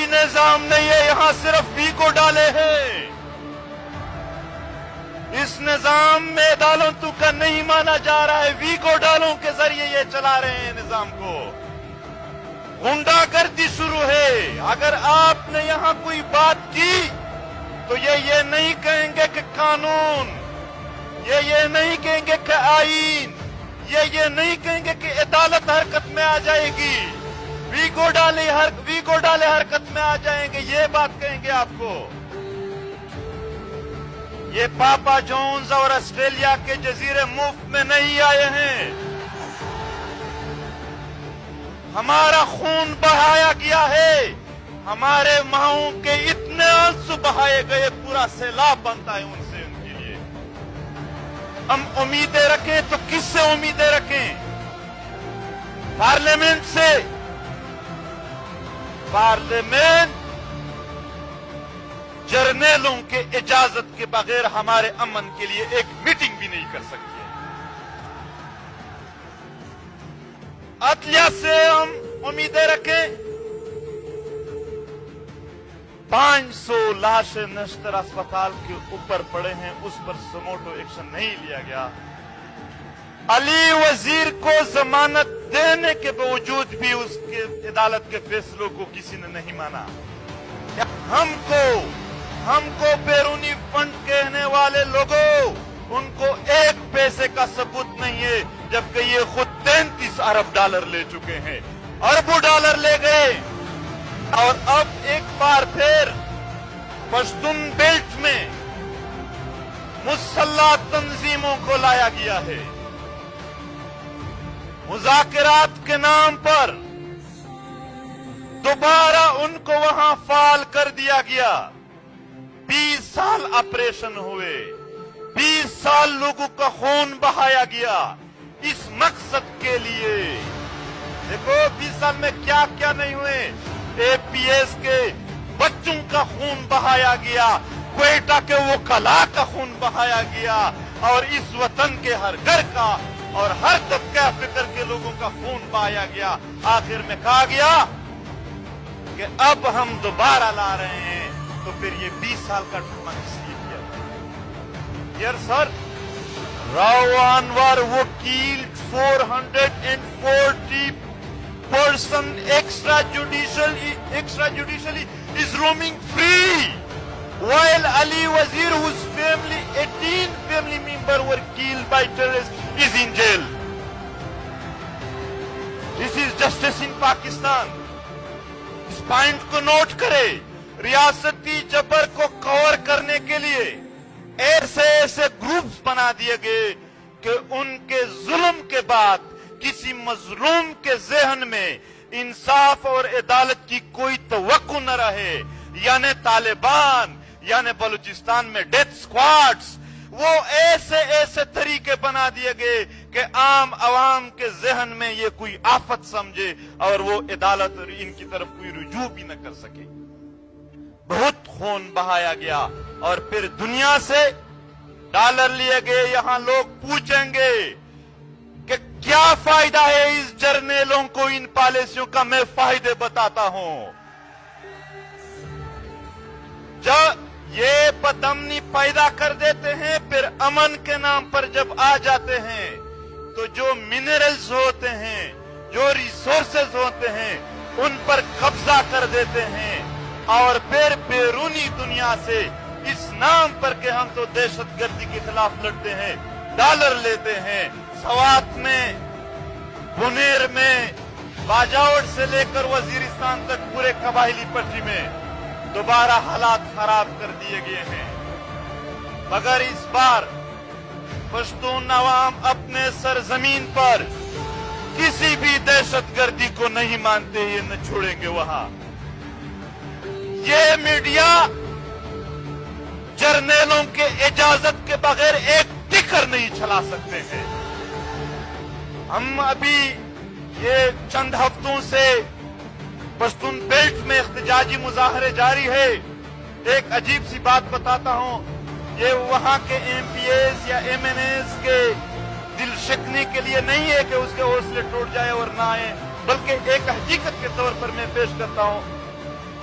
کوئی نظام نہیں ہے، یہاں صرف ویگو ڈالے ہیں۔ اس نظام میں عدالتوں کا نہیں مانا جا رہا ہے، ویگو ڈالوں کے ذریعے یہ چلا رہے ہیں نظام کو۔ غنڈا گردی شروع ہے۔ اگر آپ نے یہاں کوئی بات کی تو یہ نہیں کہیں گے کہ قانون، یہ نہیں کہیں گے کہ آئین، یہ نہیں کہیں گے کہ عدالت حرکت میں آ جائے گی، ویگو ڈالے حرکت میں آ جائیں گے، یہ بات کہیں گے آپ کو۔ یہ پاپا جونز اور آسٹریلیا کے جزیرے مفت میں نہیں آئے ہیں، ہمارا خون بہایا گیا ہے، ہمارے ماؤں کے اتنے آنسو بہائے گئے، پورا سیلاب بنتا ہے ان سے، ان کے لیے۔ ہم امیدیں رکھیں تو کس سے امیدیں رکھیں؟ پارلیمنٹ سے؟ پارلیمنٹ جرنیلوں کے اجازت کے بغیر ہمارے امن کے لیے ایک میٹنگ بھی نہیں کر سکتی ہے۔ عدلیہ سے ہم امیدیں رکھیں؟ 500 لاشیں نشتر اسپتال کے اوپر پڑے ہیں، اس پر سموٹو ایکشن نہیں لیا گیا۔ علی وزیر کو ضمانت دینے کے باوجود بھی اس کے عدالت کے فیصلوں کو کسی نے نہیں مانا۔ ہم کو بیرونی فنڈ کہنے والے لوگوں، ان کو ایک پیسے کا ثبوت نہیں ہے، جبکہ یہ خود 33 ارب ڈالر لے چکے ہیں، اربوں ڈالر لے گئے۔ اور اب ایک بار پھر پشتون بیلٹ میں مسلح تنظیموں کو لایا گیا ہے، مذاکرات کے نام پر دوبارہ ان کو وہاں فعال کر دیا گیا۔ 20 سال آپریشن ہوئے، 20 سال لوگوں کا خون بہایا گیا اس مقصد کے لیے۔ دیکھو 20 سال میں کیا کیا نہیں ہوئے۔ اے پی ایس کے بچوں کا خون بہایا گیا، کوئٹہ کے وکلاء کا خون بہایا گیا، اور اس وطن کے ہر گھر کا اور ہر طبقہ فکر کے لوگوں کا خون بہایا گیا۔ آخر میں کہا گیا کہ اب ہم دوبارہ لا رہے ہیں، تو پھر یہ 20 سال کا ڈرامہ کس لیے کیا؟ یار سر، راؤ انور وکیل 440 person extrajudicially is roaming free, while Ali Wazir, whose 18 family members were killed by terrorists, is in jail. This is justice in Pakistan. اس پوائنٹ کو نوٹ کرے۔ ریاستی جبر کو کور کرنے کے لیے ایسے گروپس بنا دیے گئے کہ ان کے ظلم کے بعد کسی مظلوم کے ذہن میں انصاف اور عدالت کی کوئی توقع نہ رہے۔ یعنی طالبان، یعنی بلوچستان میں ڈیتھ سکواڈز، وہ ایسے طریقے بنا دیے گئے کہ عام عوام کے ذہن میں یہ کوئی آفت سمجھے اور وہ عدالت ان کی طرف کوئی رجوع بھی نہ کر سکے۔ بہت خون بہایا گیا، اور پھر دنیا سے ڈالر لیے گئے۔ یہاں لوگ پوچھیں گے کہ کیا فائدہ ہے اس جرنیلوں کو ان پالیسیوں کا؟ میں فائدے بتاتا ہوں۔ جب یہ بدامنی پیدا کر دیتے ہیں، پھر امن کے نام پر جب آ جاتے ہیں تو جو منرلز ہوتے ہیں، جو ریسورسز ہوتے ہیں، ان پر قبضہ کر دیتے ہیں، اور پھر بیرونی دنیا سے اس نام پر کہ ہم تو دہشت گردی کے خلاف لڑتے ہیں، ڈالر لیتے ہیں۔ سوات میں، بنیر میں، باجوڑ سے لے کر وزیرستان تک پورے قبائلی پٹی میں دوبارہ حالات خراب کر دیے گئے ہیں، مگر اس بار پشتون عوام اپنے سرزمین پر کسی بھی دہشت گردی کو نہیں مانتے، یہ نہ چھوڑیں گے وہاں۔ یہ میڈیا جرنیلوں کے اجازت کے بغیر ایک ٹکر نہیں چلا سکتے ہیں۔ ہم ابھی یہ چند ہفتوں سے پشتون بیلٹ میں احتجاجی مظاہرے جاری ہے۔ ایک عجیب سی بات بتاتا ہوں، یہ وہاں کے ایم پی ایز یا ایم این ایز کے دل شکنی کے لیے نہیں ہے کہ اس کے حوصلے ٹوٹ جائے اور نہ آئے، بلکہ ایک حقیقت کے طور پر میں پیش کرتا ہوں۔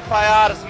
FIRs